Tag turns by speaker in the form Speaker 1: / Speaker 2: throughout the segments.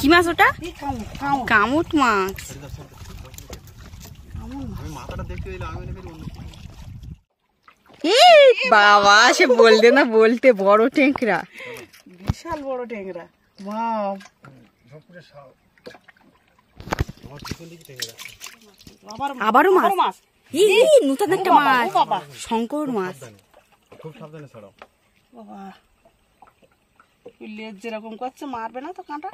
Speaker 1: কি মাছ ওটা? কামুট মাছ। বাবা সে বলতে না বলতে বড় টেংরা,
Speaker 2: বিশাল বড় টেংরা।
Speaker 1: আবারও মাছ, নতুন একটা মাছ, শঙ্কর মাছ।
Speaker 2: খুব সাবধানে ছাড়াও বাবা, লেজ যেরকম করছে মারবে না তো কাঁটা।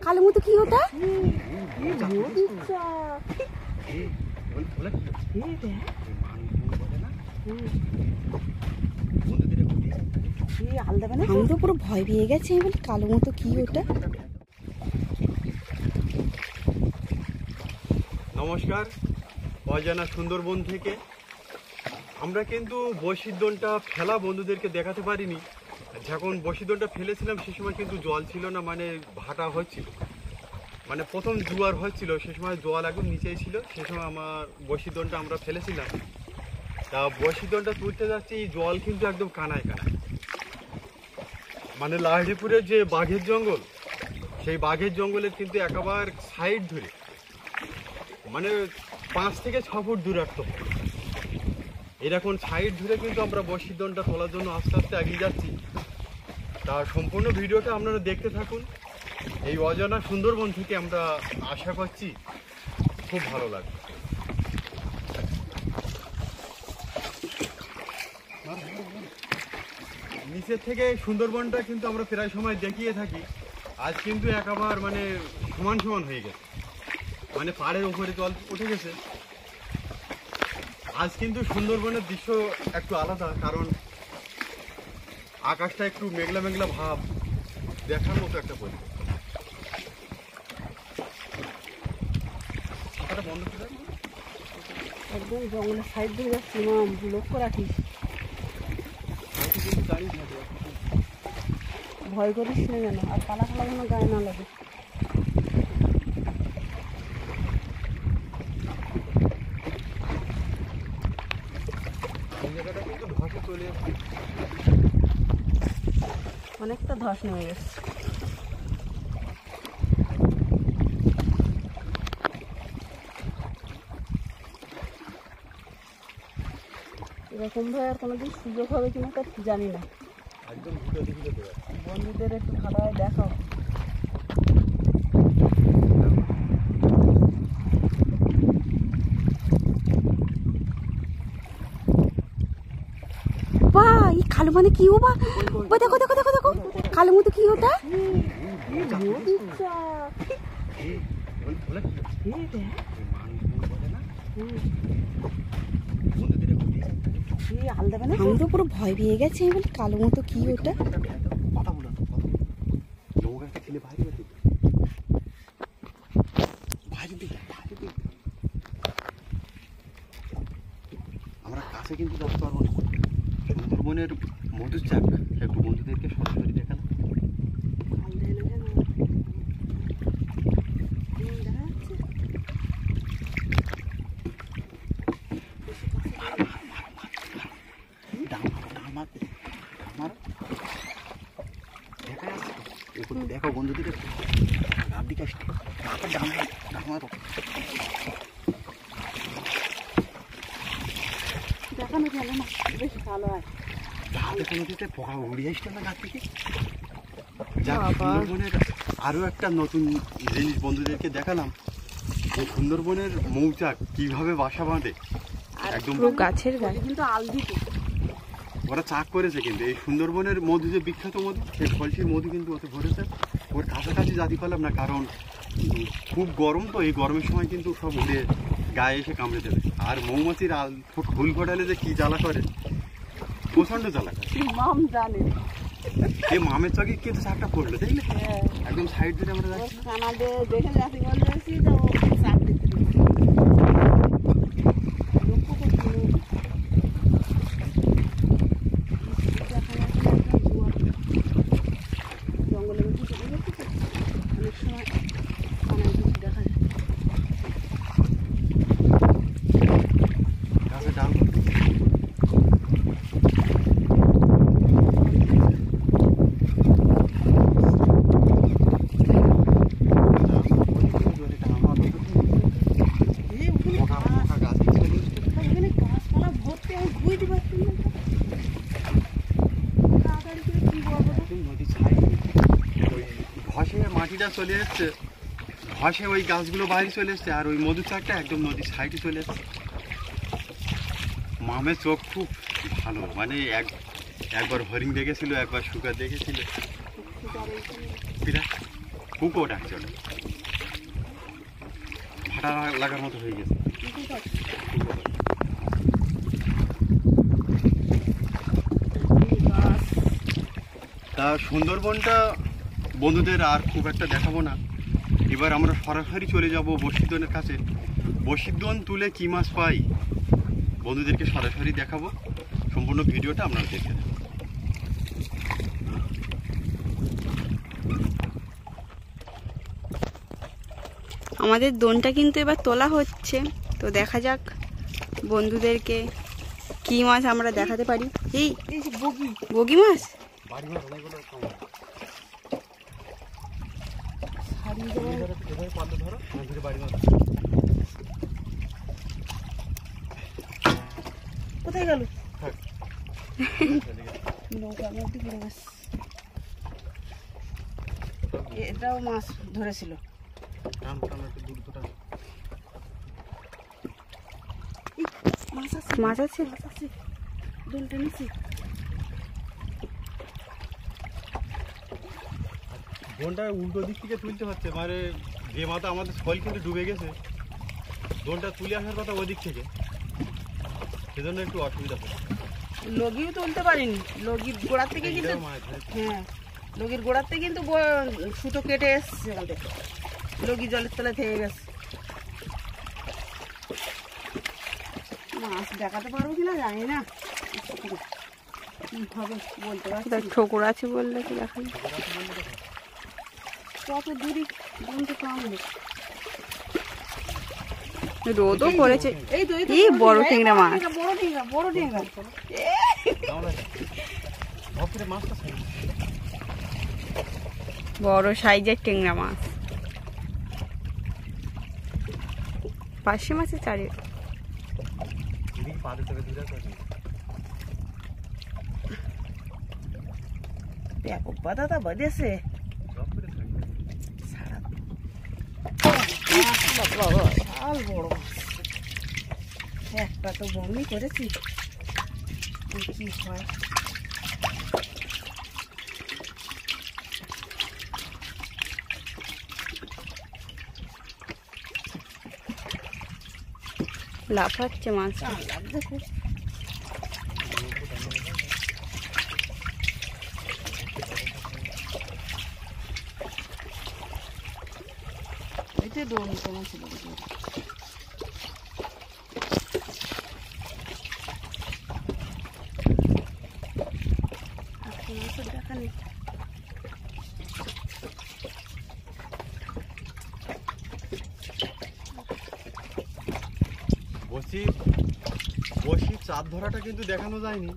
Speaker 1: কালো মতো কি ওটা? আমি তো পুরো ভয় পেয়ে গেছি। আমি বলি কালো মতো কি ওটা?
Speaker 3: নমস্কার, অজানা সুন্দরবন থেকে। আমরা কিন্তু বড়শির দোনটা ফেলা বন্ধুদেরকে দেখাতে পারিনি। যখন বড়শির দোনটা ফেলেছিলাম সে সময় কিন্তু জল ছিল না, মানে ভাটা হচ্ছিল, মানে প্রথম জোয়ার হচ্ছিল, সে সময় জল একদম নিচেই ছিল। সে সময় আমার বড়শির দোনটা আমরা ফেলেছিলাম। তা বড়শির দোনটা তুলতে যাচ্ছি, জল কিন্তু একদম কানায় কানায়। মানে লাহিড়িপুরের যে বাঘের জঙ্গল, সেই বাঘের জঙ্গলের কিন্তু একেবারে সাইড ধরে, মানে 5 থেকে 6 ফুট দূরত্ব এরকম সাইড ধরে কিন্তু আমরা বড়শির দোনটা তোলার জন্য আস্তে আস্তে এগিয়ে যাচ্ছি। তা সম্পূর্ণ ভিডিওটা আপনারা দেখতে থাকুন। এই অজানা সুন্দরবন থেকে আমরা আশা করছি খুব ভালো লাগবে। নিচের থেকে সুন্দরবনটা কিন্তু আমরা প্রায় সময় দেখিয়ে থাকি। আজ কিন্তু একেবারে মানে সমান সমান হয়ে গেছে, মানে পাড়ের উপরে জল উঠে গেছে। আজ কিন্তু সুন্দরবনের দৃশ্য একটু আলাদা, কারণ আকাশটা একটু মেঘলা মেঘলা ভাব, দেখার মতো একটা পরিবেশ। বন্ধ করে
Speaker 2: একদম জঙ্গলের সাইড দিয়ে যাচ্ছি, লক্ষ্য রাখিস, ভয় করিস না যেন, আর পালা ফালা যেন গায়ে না লাগে। অনেকটা ধস নেমে গেছে। এরকম ভাবে আর কোনোদিন সুযোগ হবে কিনা তা জানি না। বন্ধুদের একটু ভালোভাবে দেখাও।
Speaker 1: বা এই কালো মানে কি? ও বা দেখো দেখো দেখো দেখো, কালো মতো কি ওটা? আমি তো পুরো ভয় পেয়ে গেছি। আমি বলি কালো মতো কি ওটা?
Speaker 3: আমরা কাছে কিন্তু যাতে পারবো না। সুন্দরবনের মধুর চাক একটু বন্ধুদেরকে সরাসরি দেখালাম। দেখো বন্ধুদের
Speaker 2: দেখানো গেল না, বেশ ভালো হয়।
Speaker 3: পোকা উড়িয়ে আসছে না গাছ থেকে। সুন্দরবনের আরো একটা নতুন জিনিস বন্ধুদেরকে দেখালাম, যে সুন্দরবনের মৌচাক কিভাবে বাসা বাঁধে। একদম
Speaker 1: গাছের গায়ে
Speaker 2: কিন্তু আল দিতে
Speaker 3: ওরা চাক করেছে। কিন্তু এই সুন্দরবনের মধু যে বিখ্যাত মধু, সেই ফলসির মধু কিন্তু ওতে ভরেছে। ওর কাছাকাছি জাতি করলাম না, কারণ খুব গরম, তো এই গরমের সময় কিন্তু সব উড়ে গায়ে এসে কামড়ে দেবে। আর মৌমাছির ফুল ফোটালে যে কি জ্বালা করে, প্রচন্ড জ্বালা করে।
Speaker 2: মাম জানে
Speaker 3: এই মামের চকে কিন্তু চাকটা পড়লো, দেখলে একদম সাইড ধরে আমরা যাচ্ছি।
Speaker 2: কানাডে দেখে যাচ্ছি বলতেছি তো চাক দিতে লক্ষ্য করছি। জঙ্গলের মধ্যে চলে যাচ্ছে, অনেক সময় কানায় কিছু দেখা যায়।
Speaker 3: গাছে ডাল মাটিটা চলে এসছে, ঘষে ওই গাছগুলো বাইরে চলে এসছে, আর ওই মধু চাকটা একদম নদীর সাইডে চলে এসছে। মামের চোখ খুব ভালো, মানে একবার হরিণ দেখেছিল, একবার শুকার দেখেছিল, কুকুর ডাকছে, ভাটা লাগার মতো হয়ে গেছে। তা সুন্দরবনটা বন্ধুদের আর খুব একটা দেখাবো না, এবার আমরা সরাসরি চলে যাব বসিদ্বনের কাছে। বসিদ্বন তুলে কী মাছ পাই বন্ধুদেরকে সরাসরি দেখাবো, সম্পূর্ণ ভিডিওটা আপনারা দেখে দেবেন।
Speaker 1: আমাদের দোনটা কিন্তু এবার তোলা হচ্ছে, তো দেখা যাক বন্ধুদেরকে কি মাছ আমরা দেখাতে পারি। এই বগি মাছ,
Speaker 2: কোথায় গেল? নৌকার মধ্যে পড়ে গেছে। এটাও মাছ ধরেছিল।
Speaker 1: মাছ আছে,
Speaker 2: দোল টেনেছি।
Speaker 3: দোনটা উল্টো দিক থেকে তুলতে হচ্ছে, মানে যে মাথা আমাদের শোল কিন্তু ডুবে গেছে, দোনটা তুলে আসার কথা ওদিক থেকে, সেজন্য একটু অসুবিধা হচ্ছে।
Speaker 2: লগিও তুলতে পারিনি, লগির গোড়ার থেকে কিন্তু, হ্যাঁ লগির গোড়ার থেকে কিন্তু সুতো কেটে এসছে আমাদের, লগি জলের তলায় থেকে গেছে। মাছ দেখাতে পারবো কিনা জানি না, কি হবে বলতে পারছি।
Speaker 1: ঠোকর আছে বললে কি দেখাই,
Speaker 2: কত দূরে বন্ধু কামড়ে।
Speaker 1: রোদও পড়েছে।
Speaker 2: এই তো
Speaker 1: এই বড় টেংরা মাছ,
Speaker 2: বড় টেংরা।
Speaker 1: বড় সাইজের টেংরা মাছ, পার্শে মাছের চারে।
Speaker 2: দেখো বাদাটা বাজেছে, বড় একটা তো বমি করেছি, কি হয়।
Speaker 1: লাফাচ্ছে মাছ,
Speaker 2: লাগছে খুব। এতে দোন কেমন ছিল দেখা নেই।
Speaker 3: বসির চাঁদ ধরাটা কিন্তু দেখানো যায়নি,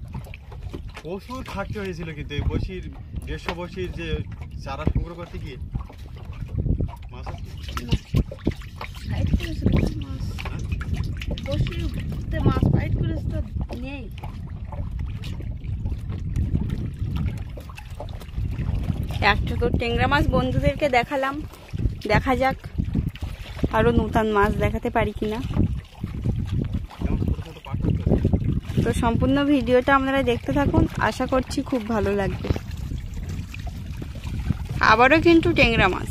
Speaker 3: প্রচুর খাটতে হয়েছিল কিন্তু এই বসির 150 বসির যে চারা সংগ্রহ করতে গিয়ে। মাছ
Speaker 2: মাছ ফাইট করেছে তো নেই।
Speaker 1: একটা তো টেংরা মাছ বন্ধুদেরকে দেখালাম, দেখা যাক আরো নতুন মাছ দেখাতে পারি কিনা। তো সম্পূর্ণ ভিডিওটা আপনারা দেখতে থাকুন, আশা করছি খুব ভালো লাগবে। আবারও কিন্তু টেংরা মাছ,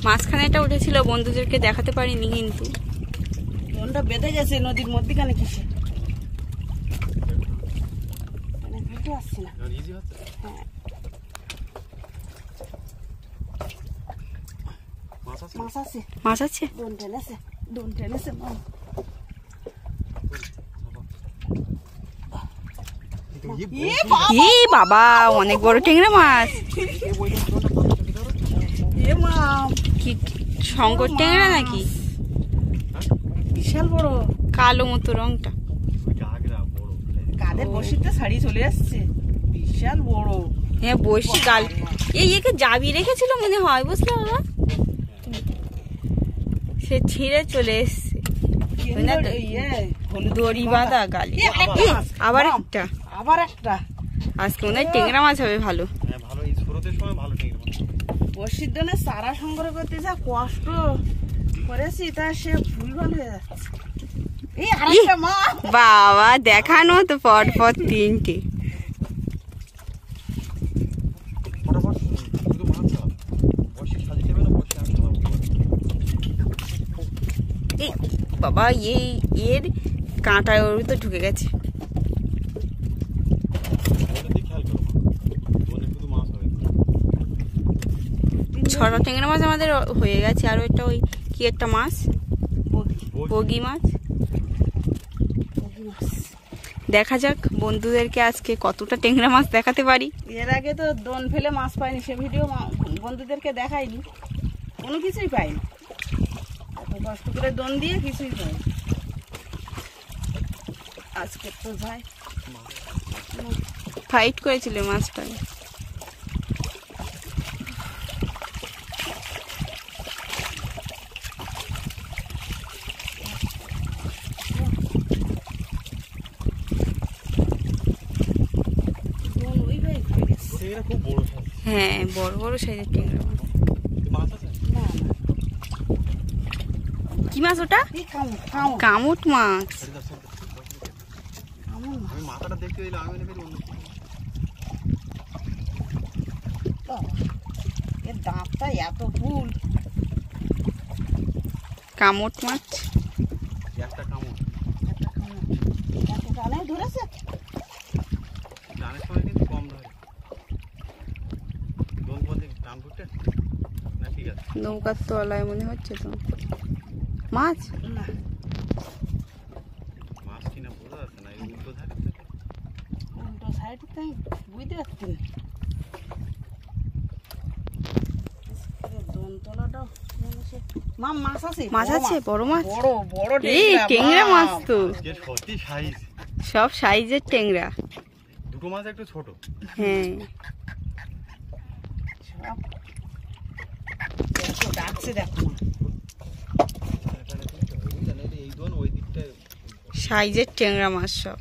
Speaker 1: মাঝখানেটা উঠেছিল, বন্ধুদেরকে দেখাতে পারিনি কিন্তু।
Speaker 2: দোনটা বেঁধে গেছে নদীর মধ্যিখানে কিসে আসছি না। হ্যাঁ মাছ আছে,
Speaker 1: মাছ আছে,
Speaker 2: দোন টেনেছে।
Speaker 1: এ বাবা, অনেক বড় টেংরা মাছ। কি শঙ্কর টেংরা নাকি?
Speaker 2: বিশাল বড়,
Speaker 1: কালো মতো রংটা।
Speaker 2: কাদের বসিতে শাড়ি চলে আসছে, বিশাল বড়।
Speaker 1: হ্যাঁ বসি গাল, এই একে জাবি রেখেছিল মনে হয়, বুঝলে বাবা, সে ছিঁড়ে চলে এসছে। দড়ি বাঁধা গালি। আবার একটা,
Speaker 2: আবার একটা।
Speaker 1: আজকে মনে হয় টেংরা মাছ হবে ভালো।
Speaker 3: হ্যাঁ ভালো, এই স্রোতের সময় ভালো টেংরা মাছ।
Speaker 2: বড়শির জন্য চারা সংগ্রহ করতে যা কষ্ট করেছি তা সে ভুলভাল হয়ে যাচ্ছে। এই আরেকটা মাছ।
Speaker 1: বাবা দেখানো তো পর পর তিনটে।
Speaker 3: ফটাফট শুধু মাছ চালাও, বসে সাজিয়ে দেবে না, বসে আমি চালাবো।
Speaker 1: এই বাবা এর কাঁটায় ওর তো ঢুকে গেছে।
Speaker 3: ওটা দিয়ে খেয়াল করো, মনে শুধু মাছ হবে।
Speaker 1: 6টা টেংরা মাছ আমাদের হয়ে গেছে। আর একটা ওই কি একটা মাছ, বগি মাছ। দেখা যাক বন্ধুদেরকে আজকে কতটা টেংরা মাছ দেখাতে পারি।
Speaker 2: এর আগে তো দোন ফেলে মাছ পাইনি, সে ভিডিও বন্ধুদেরকে দেখাইনি, কোনো কিছুই পাইনি। এত কষ্ট করে দোন দিয়ে কিছুই পাইনি। আজকে তো যাই
Speaker 1: ফাইট করেছিল মাছটা।
Speaker 2: দোন ওই ভাই হয়ে গেছে।
Speaker 3: টেংরা খুব বড় সাইজ।
Speaker 1: হ্যাঁ বড় বড় সাইজের টেংরা মাছ।
Speaker 3: মাছ আছে?
Speaker 2: না না,
Speaker 1: কি মাছ ওটা?
Speaker 2: এই কামড় কামড়
Speaker 1: কামুট মাছ।
Speaker 2: কামড় না।
Speaker 3: আমি মাথাটা দেখতে দিলাম, আমি ভেবে অন্য কিছু।
Speaker 2: বাবা, এর দাঁতটা এত ভুল।
Speaker 1: কামুট মাছ।
Speaker 3: একটা কামড়
Speaker 2: একটা কামড় এত টানে ধরেছে।
Speaker 3: টানের সময় কিন্তু কম ধরে। দোল বলতে টান ফুটে না, ঠিক আছে।
Speaker 1: নৌকার তলায় মনে হচ্ছে তো মাছ।
Speaker 2: না,
Speaker 3: মাছ কিনা বোঝা যাচ্ছে না, এই উল্টো ধারে থেকে।
Speaker 2: উল্টো সাইডে তো আমি বুঝতে পারছি না। দোনতলাটাও মাছ আছে,
Speaker 1: মাছ আছে, বড় মাছ।
Speaker 2: বড় বড়
Speaker 1: এই টেংরা মাছ তো
Speaker 3: যে সত্যি সাইজ,
Speaker 1: সব সাইজের টেংরা।
Speaker 3: দুটো মাছ একটু ছোট।
Speaker 1: হ্যাঁ
Speaker 2: ডাকছে দেখো
Speaker 3: এই দোন ওই দিকটায়
Speaker 1: সাইজের টেংরা মাছ সব।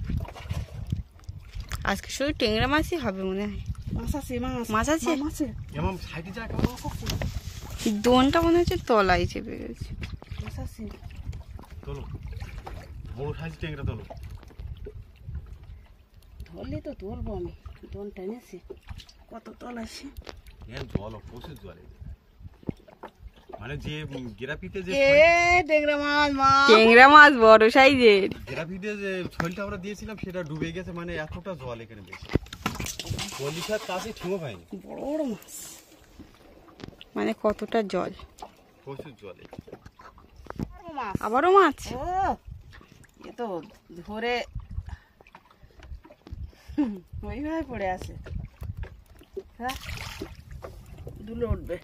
Speaker 1: আজকে শুধু টেংরা মাছই হবে মনে হয়।
Speaker 2: মাছ আছে,
Speaker 1: মাছ আছে?
Speaker 2: মাছ আছে,
Speaker 3: এমন সাইডে যা
Speaker 2: মাছ আছে,
Speaker 1: দোনটা মনে হচ্ছে তলায় চেপে গেছে।
Speaker 2: মাছ আছে।
Speaker 3: তোলো, বড় সাইজ টেংরা তোলো।
Speaker 2: ধরলে তো তুলবো আমি, দোন টেনেছি কত তল আছে।
Speaker 3: জল প্রচুর জল, মানে যে গেরাপিতে যে
Speaker 2: টেংরা মাছ
Speaker 1: টেংরা মাছ বড় সাইজের।
Speaker 3: গেরাপিতে যে শৈলটা আমরা দিয়েছিলাম সেটা ডুবে গেছে, মানে এতটা জল এখানে বেশি। পলিশার কাছে ঠিকও পাইনি,
Speaker 2: বড় বড় মাছ।
Speaker 1: মানে কতটা জল,
Speaker 3: প্রচুর জলে।
Speaker 2: বড় মাছ।
Speaker 1: আবারও মাছ।
Speaker 2: ও এ তো ধরে ওইভাবে পড়ে আছে। হ্যাঁ, দুলো উঠবে।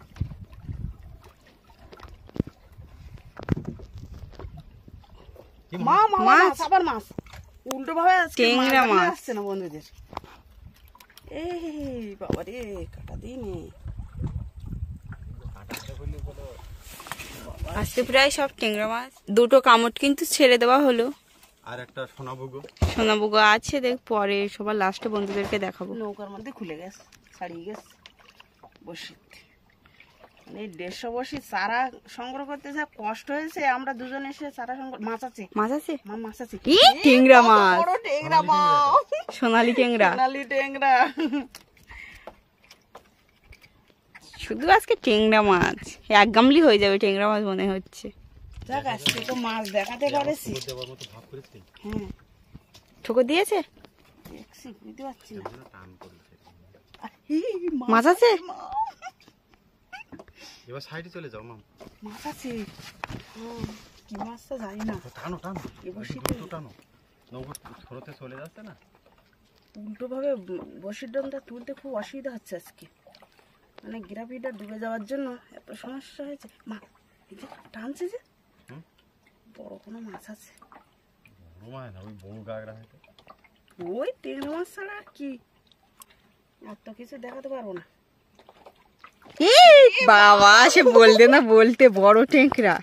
Speaker 2: মাছ
Speaker 1: মাছ।
Speaker 2: আবার মাছ উল্টো ভাবে
Speaker 1: টেংরা মাছ।
Speaker 2: আসছে না বন্ধুদের। এই বাবা রে, কাটা দিইনি।
Speaker 1: আজকে প্রায় সব টেংরা মাছ। দুটো কামট কিন্তু ছেড়ে দেওয়া হলো।
Speaker 3: আর একটা সোনাবুগো,
Speaker 1: সোনাবুগো আছে, দেখ পরে সবার লাস্টে বন্ধুদেরকে দেখাবো।
Speaker 2: নৌকার মধ্যে খুলে গেছে, ছাড়িয়ে গেছে বসি। মানে 150 বসি চারা সংগ্রহ করতে যা কষ্ট হয়েছে। আমরা দুজন এসে চারা সংগ্রহ। মাছ আছে,
Speaker 1: মাছ আছে,
Speaker 2: মাছ আছে।
Speaker 1: ই টেংরা মাছ,
Speaker 2: বড় টেংরা মাছ,
Speaker 1: সোনালি টেংরা।
Speaker 2: সোনালি টেংরা।
Speaker 1: শুধু আজকে টেংরা মাছ এক গামলি হয়ে যাবে টেংরা মাছ মনে হচ্ছে।
Speaker 2: দেখ আজকে তো মাছ দেখাতে পারেছি।
Speaker 3: দেওয়ার মতো ভাব করেছে,
Speaker 2: হ্যাঁ
Speaker 1: ঠোকর দিয়েছে।
Speaker 2: দেখছি, বুঝতে পারছি না।
Speaker 3: টান করেছে।
Speaker 1: মাছ আছে,
Speaker 3: এবার সাইডে চলে যাও মাম,
Speaker 2: মাছ আছে। কি মাছ তো জানি না।
Speaker 3: টানো টানো,
Speaker 2: এবার শীতে
Speaker 3: দ্রুত টানো, নৌকো স্রোতে চলে যাচ্ছে না।
Speaker 2: উল্টো ভাবে বসির ডোনটা তুলতে খুব অসুবিধা হচ্ছে আজকে। মানে গ্রাফিটা ডুবে যাওয়ার জন্য এত সমস্যা হয়েছে। মা এই যে টানছে যে,
Speaker 3: হুম?
Speaker 2: বড় কোনো মাছ আছে।
Speaker 3: বড় মাছ না, ওই বড় গাগরা হয়তো।
Speaker 2: ওই টেংরা মাছ ছাড়া আর কি, আর তো কিছু দেখাতে পারবো না।
Speaker 1: বাবা সে বলতে না বলতে বড় টেংরা।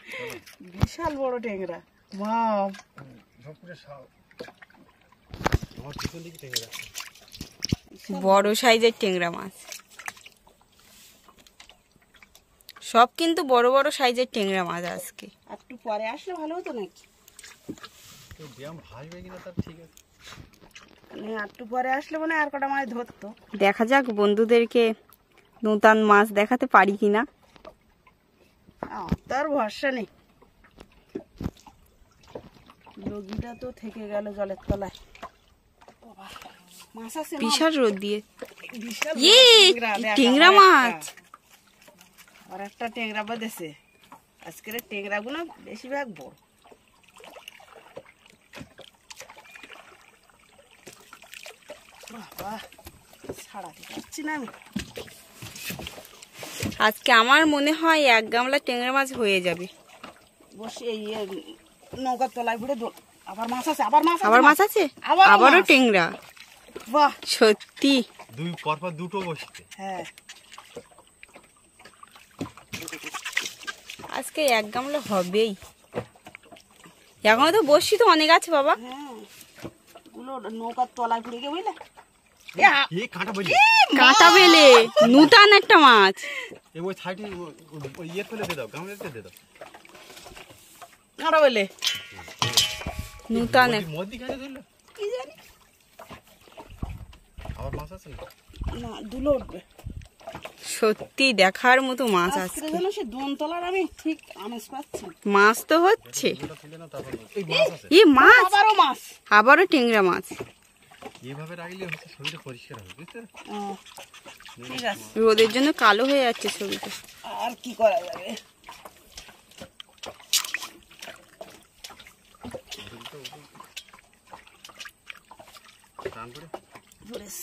Speaker 2: বিশাল বড় টেংরা। মা
Speaker 3: আমার পিছন দিকে টেঙ্গা যাচ্ছে।
Speaker 1: বড় সাইজের টেংরা মাছ, সব কিন্তু বড় বড় সাইজের টেংরা মাছ আজকে।
Speaker 2: আর একটু পরে আসলে ভালো হতো নাকি,
Speaker 3: তো ব্যায়াম ভাসবে কিনা তার ঠিক আছে।
Speaker 2: মানে আর একটু পরে আসলে মানে আর কটা মাছ ধরতো।
Speaker 1: দেখা যাক বন্ধুদেরকে নতুন মাছ দেখাতে পারি কিনা।
Speaker 2: তার ভরসা নেই, লগিটা তো থেকে গেল জলের তলায়। বাবা, মাছ আছে মাম।
Speaker 1: বিশাল রোদ দিয়ে
Speaker 2: বিশাল
Speaker 1: ইয়ে
Speaker 2: টেংরা, দেখ,
Speaker 1: টেংরা
Speaker 2: আবার
Speaker 1: মাছ।
Speaker 2: একটা। আর একটা টেংরা বাঁধেছে। আজকের টেংরা গুলো বেশিরভাগ বড়। বাবা, ছাড়াতে পারছি না আমি।
Speaker 1: আজকে আমার মনে হয় 1 গামলা টেংরা মাছ হয়ে যাবে।
Speaker 2: বসে এই নৌকার তলায় ঘুরে দোল। আবার মাছ আছে, আবার মাছ আছে,
Speaker 1: আবার মাছ আছে,
Speaker 2: আবারও
Speaker 1: আবারও
Speaker 2: মাছ।
Speaker 1: টেংরা।
Speaker 2: বাহ,
Speaker 1: সত্যি
Speaker 3: দুই পরপর দুটো বসছে।
Speaker 2: হ্যাঁ
Speaker 1: আজকে 1 গামলা হবেই। এখনো তো বসছি তো অনেক আছে বাবা।
Speaker 2: হ্যাঁ, গুলো নৌকার তলায় ঘুরে গিয়ে বুঝলে।
Speaker 3: এ কাঁটা বলি,
Speaker 1: কাঁটা বেলে নতুন একটা মাছ।
Speaker 3: এই ওই সাইডে ওই ইয়ে ফেলে দিয়ে দাও, গামলাতে দিয়ে দাও।
Speaker 2: কাঁটা বলে
Speaker 1: নতুন
Speaker 3: মধ্যি খাইয়ে ধরলো।
Speaker 2: কি জানি,
Speaker 3: আবার মাছ আছে না?
Speaker 2: না দুলো উঠবে।
Speaker 1: সত্যি দেখার মতো মাছ
Speaker 2: আজকে
Speaker 1: আজকে।
Speaker 2: যেন সে দোনতলার আমি ঠিক আমেজ পাচ্ছি।
Speaker 1: মাছ তো হচ্ছে।
Speaker 3: দুটো তুলে নাও, তারপর এই মাছ আছে।
Speaker 1: এই মাছ,
Speaker 2: আবারও মাছ।
Speaker 1: আবারও টেংরা মাছ।
Speaker 3: এভাবে রাখলে হচ্ছে শরীরটা পরিষ্কার হবে, বুঝতে পারলে?
Speaker 2: ঠিক আছে,
Speaker 1: রোদের জন্য কালো হয়ে যাচ্ছে ছবিটা।
Speaker 2: আর কি করা যাবে।
Speaker 3: টান করে
Speaker 2: ধরেস।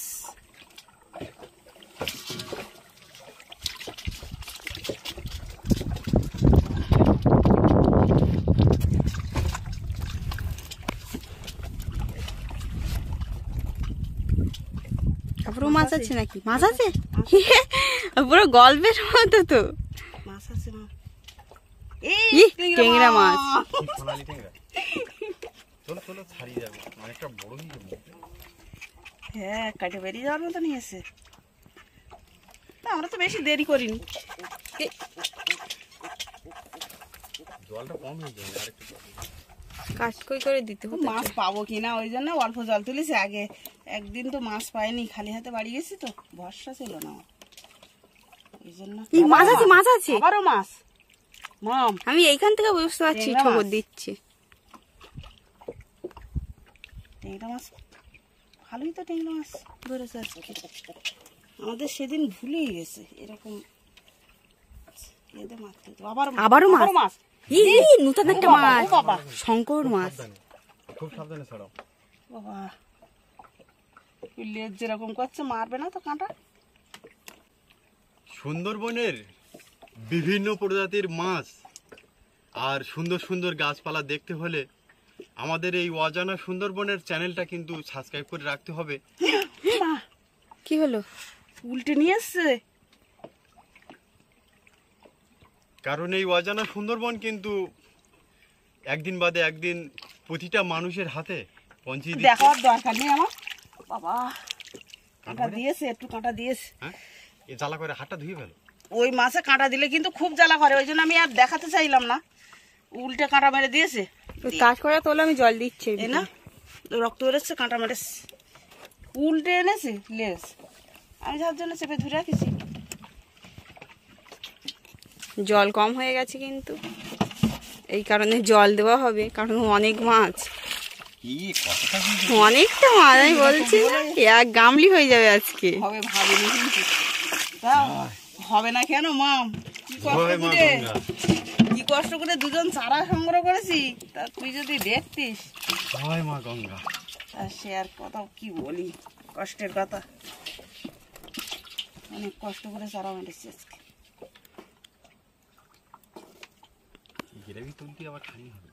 Speaker 1: আবারও মাছ আছে নাকি? মাছ আছে পুরো গল্পের মতো তো।
Speaker 2: মাছ আছে না?
Speaker 1: ইহ, টেংরা মাছ।
Speaker 3: এই সোনালি টেঙ্গা। চলো চলো, ছাড়িয়ে যাবে, অনেকটা বড় হয়ে যাবে।
Speaker 2: হ্যাঁ, কাটে বেরিয়ে যাওয়ার মতো নিয়েছে। না, আমরা তো বেশি দেরি করিনি।
Speaker 3: জলটা কম হয়ে যাবে, আরেকটু
Speaker 1: কাজকই করে দিতে হতো।
Speaker 2: মাছ পাবো কিনা ওই জন্য অল্প জল তুলিছে। আগে একদিন তো মাছ পাইনি, খালি হাতে বাড়ি গেছি তো, ভরসা ছিল না আমার। ওই জন্য
Speaker 1: এই মাছ আছে, মাছ আছে।
Speaker 2: আবারও মাছ। মাম,
Speaker 1: আমি এইখান থেকে বুঝতে পারছি
Speaker 2: টেংরা
Speaker 1: খবর
Speaker 2: মাছ।
Speaker 1: দিচ্ছে।
Speaker 2: টেংরা মাছ ভালোই তো, টেংরা মাছ ধরেছে আজকে। আমাদের সেদিন ভুলেই গেছে এরকম এতে মারতে হতো।
Speaker 1: আবারও মাছ।
Speaker 2: মাছ।
Speaker 1: এই নতুন একটা
Speaker 2: ও বাবা,
Speaker 1: মাছ,
Speaker 2: ও বাবা।
Speaker 1: শঙ্কর মাছ।
Speaker 3: সাবধানে, খুব সাবধানে ছাড়াও।
Speaker 2: বাবা, ওই লেজ যেরকম করছে, মারবে না তো কাঁটা?
Speaker 3: সুন্দরবনের বিভিন্ন প্রজাতির মাছ আর সুন্দর সুন্দর গাছপালা দেখতে হলে আমাদের এই অজানা সুন্দরবনের চ্যানেলটা কিন্তু সাবস্ক্রাইব করে রাখতে হবে।
Speaker 2: মা,
Speaker 1: কি হলো?
Speaker 2: উল্টে নিয়ে এসছে।
Speaker 3: কারণ এই অজানা সুন্দরবন কিন্তু একদিন বাদে একদিন প্রতিটা মানুষের হাতে পৌঁছে দিচ্ছে।
Speaker 2: দেখার দরকার নেই আমার। বাবা, কাঁটা দিয়েছে, একটু কাঁটা দিয়েছে।
Speaker 3: হ্যাঁ, এ জ্বালা করে হাতটা ধুয়ে ফেলো।
Speaker 2: ওই মাছে কাঁটা দিলে কিন্তু খুব জ্বালা করে, ওই জন্য আমি আর দেখাতে চাইলাম না। উল্টে কাঁটা মেরে দিয়েছে।
Speaker 1: কাজ করে তোলে, আমি জল দিচ্ছি।
Speaker 2: এ না, রক্ত বেরোচ্ছে, কাঁটা মেরেছে। উল্টে এনেছে লেজ, আমি যার জন্য চেপে ধরে রাখেছি।
Speaker 1: জল কম হয়ে গেছে কিন্তু, এই কারণে জল দেওয়া হবে, কারণ অনেক মাছ, অনেকটা মাছ। আমি বলছি না, 1 গামলি হয়ে যাবে আজকে।
Speaker 2: হবে ভাবিনি কিন্তু, তাও হবে না কেন মাম? কি কষ্ট
Speaker 3: জয় মা
Speaker 2: করে,
Speaker 3: গঙ্গা।
Speaker 2: কি কষ্ট করে দুজন চারা সংগ্রহ করেছি, তা তুই যদি দেখতিস।
Speaker 3: জয় মা গঙ্গা।
Speaker 2: আর সে আর কথা কি বলি, কষ্টের কথা। অনেক কষ্ট করে চারা মেরেছি আজকে।
Speaker 3: গ্রেভি তুলতে আবার খালি হবে,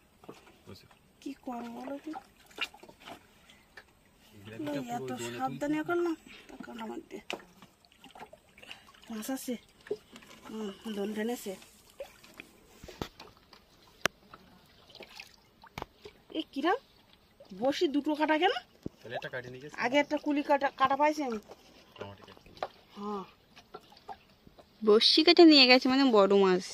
Speaker 3: বুঝছো?
Speaker 2: কি করবো বলো তুই?
Speaker 3: গ্রেভিটা
Speaker 2: এত
Speaker 3: পুরো জলে
Speaker 2: সাবধানে করলাম, তা কাঁটা মারতে। মাছ আছে, দোল টেনেছে। এ কিরাম বসি দুটো কাটা কেন?
Speaker 3: তাহলে এটা কাটি নিয়ে গেছে
Speaker 2: আগে একটা কুলি কাটা পাইছি আমি।
Speaker 3: আমার ঠিক আছে।
Speaker 2: হ্যাঁ
Speaker 1: বড়শি কেটে নিয়ে গেছে মানে বড় মাছ।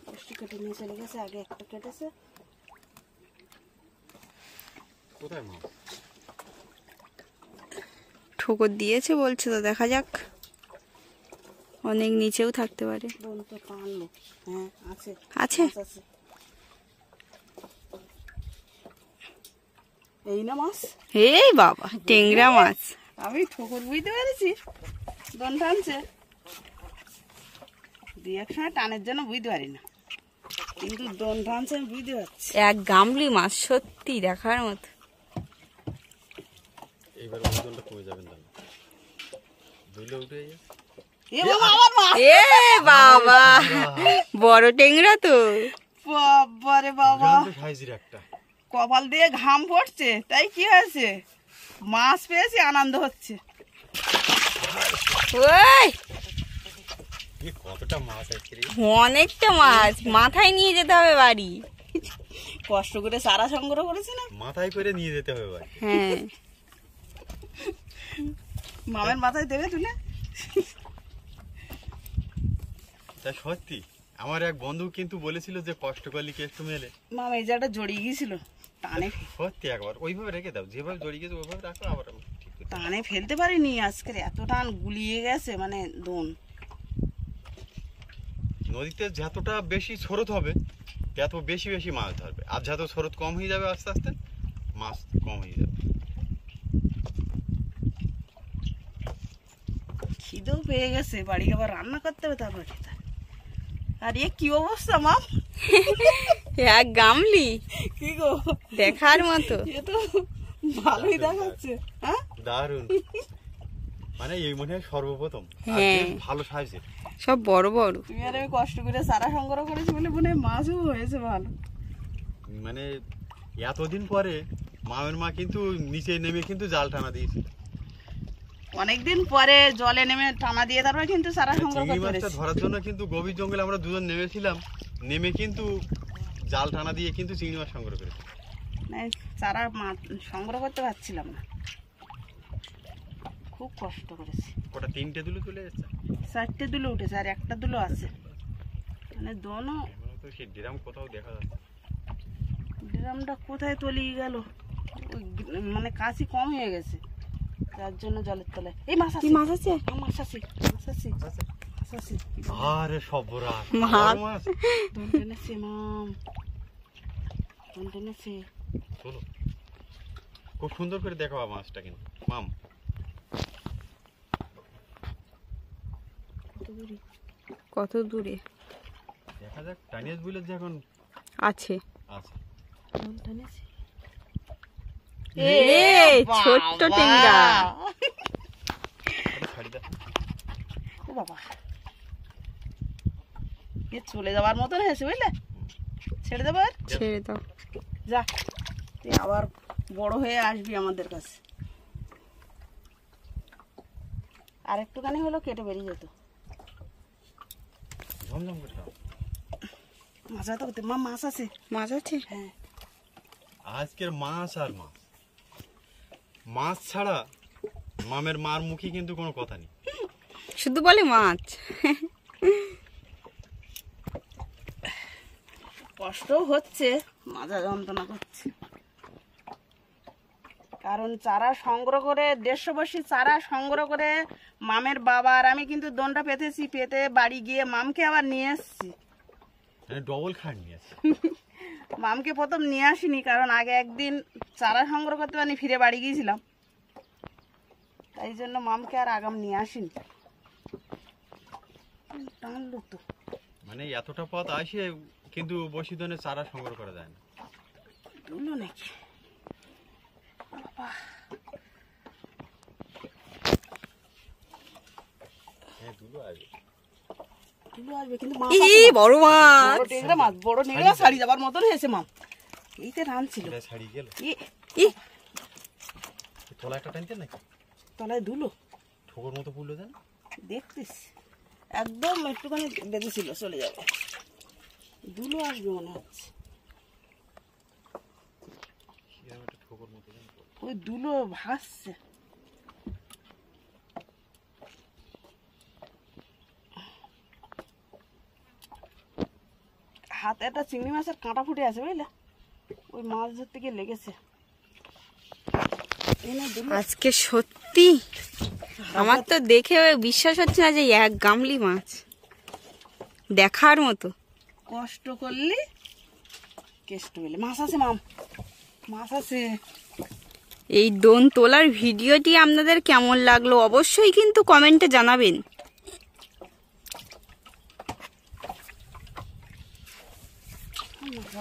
Speaker 2: বসি কেটে নিয়ে চলে গেছে, আগে একটা কেটেছে।
Speaker 3: কোথায় মাছ?
Speaker 1: ঠোকর দিয়েছে বলছে, তো দেখা যাক, অনেক নিচেও থাকতে পারে।
Speaker 2: বোন তো টানলো। হ্যাঁ আছে
Speaker 1: আছে?
Speaker 2: মাছ আছে। এই না মাছ।
Speaker 1: এই বাবা, টেংরা মাছ।
Speaker 2: আমি ঠোকর বুঝতে পেরেছি, দন টানছে। দুই এক সময় টানের জন্য বুঝতে পারি না, কিন্তু দন টানছে আমি বুঝতে পারছি।
Speaker 1: এক গামলি মাছ, সত্যি দেখার মতো।
Speaker 3: এইবার ওজনটা কমে যাবেন তাহলে দুইলে উঠে যায়।
Speaker 2: এ বাবা, আমার মাছ!
Speaker 1: এ বাবা, বড় টেংরা তো।
Speaker 2: বাবারে বাবা,
Speaker 3: দুর্দান্ত সাইজের একটা।
Speaker 2: কপাল দিয়ে ঘাম পড়ছে, তাই কি হয়েছে? মাছ পেয়েছি, আনন্দ হচ্ছে।
Speaker 1: ওই
Speaker 3: এ কতটা মাছ আছে রে।
Speaker 1: অনেকটা মাছ, মাথায় নিয়ে যেতে হবে বাড়ি।
Speaker 2: কষ্ট করে চারা সংগ্রহ করেছি না,
Speaker 3: মাথায় করে নিয়ে যেতে হবে ভাই।
Speaker 1: হ্যাঁ,
Speaker 2: মামের মাথায় দেবে তুলে।
Speaker 3: তাই সত্যি আমার এক বন্ধু কিন্তু বলেছিল যে কষ্ট করলে কেষ্ট মেলে।
Speaker 2: মাম এই জায়গাটা জড়িয়ে গিয়েছিল, টানে
Speaker 3: সত্যি একবার ওইভাবে রেখে দাও, যেভাবে জড়িয়ে গেছে ওইভাবে রাখো, আবার ঠিক করে দাও।
Speaker 2: টানে ফেলতে পারিনি আজকের, এত টান গুলিয়ে গেছে মানে দোন।
Speaker 3: নদীতে যতটা বেশি স্রোত হবে তত বেশি বেশি মাছ ধরবে, আর যত স্রোত কম হয়ে যাবে আস্তে আস্তে মাছ কম হয়ে যাবে।
Speaker 2: খিদেও পেয়ে গেছে, বাড়ি আবার রান্না করতে হবে তারপর খেতে হবে। আর এ কি অবস্থা মাম?
Speaker 1: এক গামলি,
Speaker 2: কি গো,
Speaker 1: দেখার মতো।
Speaker 2: এ তো ভালোই দেখাচ্ছে। হ্যাঁ
Speaker 3: দারুণ, মানে এই মনে হয় সর্বপ্রথম আর
Speaker 1: হ্যাঁ।
Speaker 3: বেশ ভালো সাইজের।
Speaker 1: সব বড় বড়।
Speaker 2: তুমি আর আমি কষ্ট করে চারা সংগ্রহ করেছি বলে মনে হয় মাছও হয়েছে ভালো।
Speaker 3: মানে এতদিন পরে মামের মা কিন্তু নিচে নেমে কিন্তু জাল টানা দিয়েছিল।
Speaker 2: অনেকদিন পরে জলে নেমে টানা দিয়ে তারপরে কিন্তু চারা সংগ্রহ
Speaker 3: চিংড়ি
Speaker 2: করতে
Speaker 3: মাছটা
Speaker 2: পেরেছি।
Speaker 3: ধরার জন্য কিন্তু গভীর জঙ্গলে আমরা দুজন নেমেছিলাম, নেমে কিন্তু জাল টানা দিয়ে কিন্তু চিংড়ি মাছ সংগ্রহ করেছি।
Speaker 2: মানে চারা সংগ্রহ করতে পারছিলাম না, খুব কষ্ট করেছি।
Speaker 3: ওটা 3টে দুলো চলে যাচ্ছে।
Speaker 2: 4টে দুলো উঠেছে আর একটা দুলো আছে, মানে দোনো।
Speaker 3: এখনো তো সেই ড্রাম কোথাও দেখা যাচ্ছে।
Speaker 2: ড্রামটা কোথায় তলিয়ে গেল, মানে কাশি কম হয়ে গেছে যার জন্য জলের তলায়। এই মাছ আছে,
Speaker 1: মাছ আছে?
Speaker 2: মাছ আছে, মাছ আছে, মাছ আছে।
Speaker 3: আরে সর্বনাশ,
Speaker 1: মাছ।
Speaker 3: বড় মাছ।
Speaker 2: দোন টেনেছে মাম, দোন টেনেছে।
Speaker 3: চলো, খুব সুন্দর করে দেখো মাছটা কিন্তু মাম।
Speaker 2: কত দূরে?
Speaker 1: কত দূরে
Speaker 3: দেখা যাক, টাইনিয়াস বুলের যে এখন
Speaker 1: আছে।
Speaker 3: আছে।
Speaker 2: দোন টেনেছে।
Speaker 1: এ ছোট্ট টেংরা।
Speaker 3: আরে ছাড়ি দাও।
Speaker 2: ও বাবা, এ চলে যাওয়ার মতন হয়েছে বুঝলে, ছেড়ে দেবো আর।
Speaker 1: ছেড়ে দাও।
Speaker 2: যা, তুই আবার বড় হয়ে আসবি আমাদের কাছে। আর একটুখানি হলো কেটে বেরিয়ে যেত।
Speaker 3: ঝমঝম করে দাও।
Speaker 2: মাছ তো করতে মা, মাছ আছে।
Speaker 1: মাছ আছে?
Speaker 2: হ্যাঁ,
Speaker 3: আজকের মাছ আর মাছ, মাছ ছাড়া মামের মার মুখে কিন্তু কোনো কথা নেই।
Speaker 1: শুধু বলে মাছ।
Speaker 2: কষ্টও হচ্ছে, মাজা যন্ত্রণা করছে। কারণ চারা সংগ্রহ করে 150 বছর চারা সংগ্রহ করে মামের বাবা আর আমি কিন্তু দোনটা পেতেছি, পেতে বাড়ি গিয়ে মামকে আবার নিয়ে এসছি।
Speaker 3: মানে ডবল খাটনি আছে।
Speaker 2: মামকে প্রথম নিয়ে আসিনি, কারণ আগে একদিন চারা সংগ্রহ করতে পারিনি, ফিরে বাড়ি গিয়েছিলাম, তাই জন্য মামকে আর আগাম নিয়ে আসিনি। টানলো তো,
Speaker 3: মানে এতটা পথ আসে কিন্তু বসিদনে চারা সংগ্রহ করা যায় না।
Speaker 2: দুলো নাকি বাবা?
Speaker 3: হ্যাঁ, দুলো আসবে।
Speaker 2: দুলো আসবে কিন্তু মাছ
Speaker 1: ই
Speaker 2: আছে না।
Speaker 1: বড় মাছ।
Speaker 2: বড় টেংরা মাছ, বড় টেংরা ছাড়ি যাবার মতন হয়েছে মাম। এইতে রান ছিল।
Speaker 3: এটা ছাড়িয়ে গেল।
Speaker 1: ই
Speaker 3: তোলা একটা টানতে নাকি
Speaker 2: তলায় দুলো
Speaker 3: ঠোকর মতো পুড়লো জান।
Speaker 2: দেখতিস, একদম একটুখানি বেঁধেছিল, চলে যাবে। দুলো আসবে মনে হচ্ছে। ওই দুলো ভাসছে। হাতে একটা চিংড়ি মাছের কাঁটা ফুটে আছে বুঝলে, ওই মাছ ধরতে গিয়ে লেগেছে।
Speaker 1: আজকে সত্যি আমার তো দেখে বিশ্বাস হচ্ছে না যে এক গামলি মাছ, দেখার মতো।
Speaker 2: কষ্ট করলি কেষ্ট পেলে। মাছ আছে মাম, মাছ আছে।
Speaker 1: এই দোন তোলার ভিডিওটি আপনাদের কেমন লাগলো অবশ্যই কিন্তু কমেন্টে জানাবেন।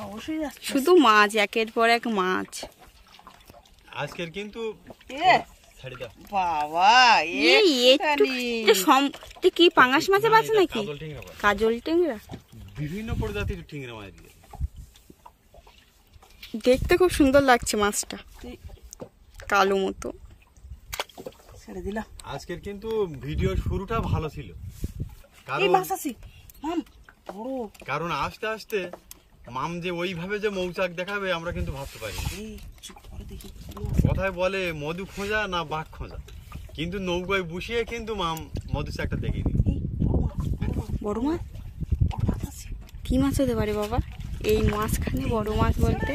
Speaker 2: অবশ্যই যাচ্ছে।
Speaker 1: শুধু মাছ, একের পর এক মাছ।
Speaker 3: আজকের কিন্তু
Speaker 2: এ
Speaker 3: ছাড়ি দাও।
Speaker 2: বাবা
Speaker 1: এই একটু এটা কি পাঙাশ মাছের বাচ্চা নাকি?
Speaker 3: কাজল টেংরা মাছ।
Speaker 1: কাজল টেংরা,
Speaker 3: বিভিন্ন প্রজাতির টেংরা মাছ দিয়ে
Speaker 1: দেখতে খুব সুন্দর লাগছে মাছটা, কালো মতো।
Speaker 2: ছেড়ে দিলাম।
Speaker 3: আজকের কিন্তু ভিডিও শুরুটা ভালো ছিল,
Speaker 2: এই
Speaker 3: কারণ
Speaker 2: মাছ আছে মাম বড়।
Speaker 3: কারণ আস্তে আস্তে মাম যে ওইভাবে যে মৌচাক দেখাবে আমরা কিন্তু ভাবতে পারি।
Speaker 2: এই চুপ করে দেখি।
Speaker 3: কথায় বলে মধু খোঁজা না বাঘ খোঁজা, কিন্তু নৌকায় বসিয়ে কিন্তু মাম মধু চাকটা দেখিয়ে দিই।
Speaker 2: এই বড় মাছ,
Speaker 1: বড় মাছ?
Speaker 2: বড় মাছ আছে।
Speaker 1: কি মাছ হতে পারে বাবা এই মাছখানে? বড় মাছ বলতে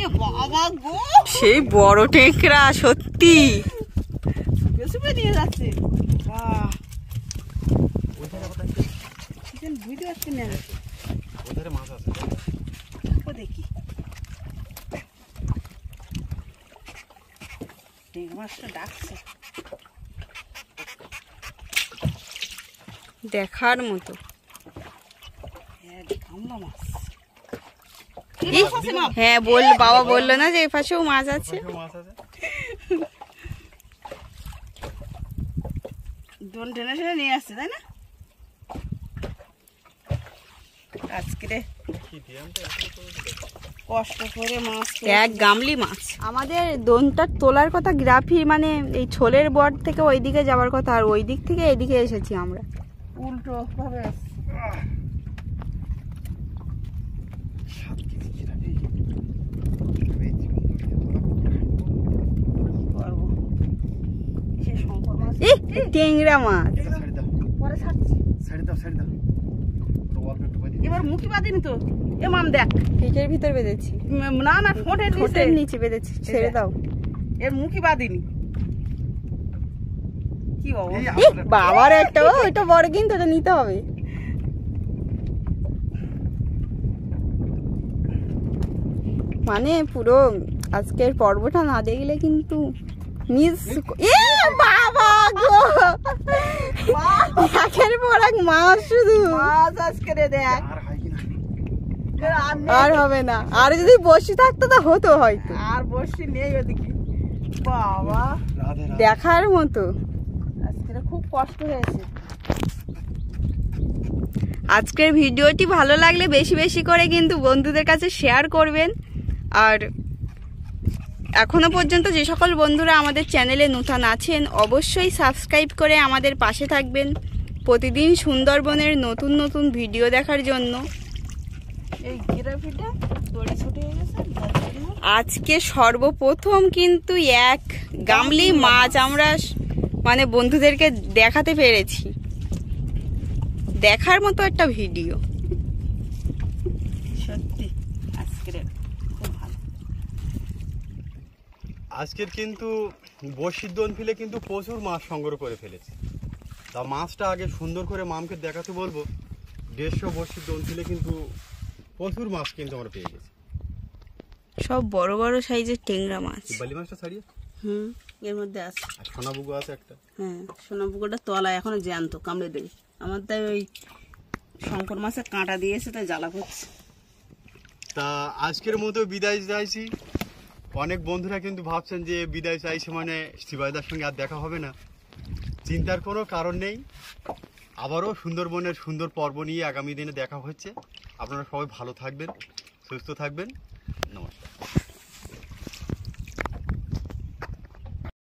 Speaker 2: এ বাবা গো,
Speaker 1: সেই বড় টেংরা, সত্যি
Speaker 2: বেশি নিয়ে যাচ্ছে। বাহ, বুঝতে পারছি না।
Speaker 3: ওধারে মাছ আছে,
Speaker 2: দেখি টেংরা মাছটা ডাকছে।
Speaker 1: দেখার মতো।
Speaker 2: কামলা মাছ।
Speaker 1: এই, হ্যাঁ বাবা বললো না যে এই পাশেও মাছ আছে।
Speaker 3: মাছ আছে।
Speaker 2: দোন টেনে টেনে নিয়ে আসছে তাই না? আজকে রে
Speaker 3: কি দিলাম তো
Speaker 2: কষ্ট করে মাছ
Speaker 1: এক গামলি মাছ। আমাদের দোনটা তোলার কথা গ্রাফি, মানে এই ছোলের বট থেকে ওইদিকে যাওয়ার কথা, আর ওই দিক থেকে এদিকে এসেছি আমরা।
Speaker 2: উল্টো ভাবে আসছে। পারবো। সে শঙ্কর মাছ
Speaker 1: এই টেংরা মাছ।
Speaker 2: পরে ছাড়ছি। এবার মুখি বাঁধিনি তো। এ মাম দেখ,
Speaker 1: পিঠের ভিতর বেঁধেছি,
Speaker 2: না না ঠোঁটের
Speaker 1: ঠোঁটের
Speaker 2: নিচে।
Speaker 1: নিচে বেঁধেছি, ছেড়ে দাও।
Speaker 2: এর মুখি বাঁধিনি। কি অবস্থা?
Speaker 1: এই, বাবার একটা ওইটা বড়, কিন্তু ওটা নিতে হবে। মানে পুরো আজকের পর্বটা না দেখলে কিন্তু মিস। এ বাবা গো, একের পর এক মাছ শুধু।
Speaker 2: মাছ আজকে রে দেখ।
Speaker 1: আর হবে না, আর যদি বসে থাকতো তা হতো হয়তো।
Speaker 2: আর বসি নেই ওদিকে। বাবা
Speaker 1: দেখার মতো।
Speaker 2: আজকে খুব কষ্ট হয়েছে।
Speaker 1: আজকের ভিডিওটি ভালো লাগলে বেশি বেশি করে কিন্তু বন্ধুদের কাছে শেয়ার করবেন। আর এখনো পর্যন্ত যে সকল বন্ধুরা আমাদের চ্যানেলে নতুন আছেন অবশ্যই সাবস্ক্রাইব করে আমাদের পাশে থাকবেন প্রতিদিন সুন্দরবনের নতুন নতুন ভিডিও দেখার জন্য।
Speaker 2: এই গিরাফিটা দড়ি ছুটে গেছে।
Speaker 1: আজকে সর্বপ্রথম কিন্তু এক গামলি মাছ আমরা মানে বন্ধুদেরকে দেখাতে পেরেছি। দেখার মতো একটা ভিডিও।
Speaker 2: সত্যি আজকের খুব ভালো।
Speaker 3: আজকের কিন্তু বড়শির দোন ফেলে কিন্তু প্রচুর মাছ সংগ্রহ করে ফেলেছে। তা মাছটা আগে সুন্দর করে মামকে দেখাতে বলবো। 150 বড়শির দোন ফেলে কিন্তু প্রচুর মাছ কিন্তু আমরা পেয়ে গেছি।
Speaker 1: সব বড় বড় সাইজের টেংরা মাছ।
Speaker 3: বালি মাছটা ছাড়িয়ে
Speaker 2: এর মধ্যে আছে।
Speaker 3: আর সোনাবুগো আছে একটা।
Speaker 2: হ্যাঁ, সোনাপুকুরটা তলায় এখনো জ্যান্ত, কামড়ে দেবে। আমার তাই ওই শঙ্কর মাছের কাঁটা দিয়েছে, তাই জ্বালা করছে।
Speaker 3: তা আজকের মতো বিদায় চাইছি। অনেক বন্ধুরা কিন্তু ভাবছেন যে বিদায় চাইছে মানে শিবাইদার সঙ্গে আর দেখা হবে না। চিন্তার কোনো কারণ নেই, আবারও সুন্দরবনের সুন্দর পর্ব নিয়ে আগামী দিনে দেখা হচ্ছে। আপনারা সবাই ভালো থাকবেন, সুস্থ থাকবেন। নমস্কার।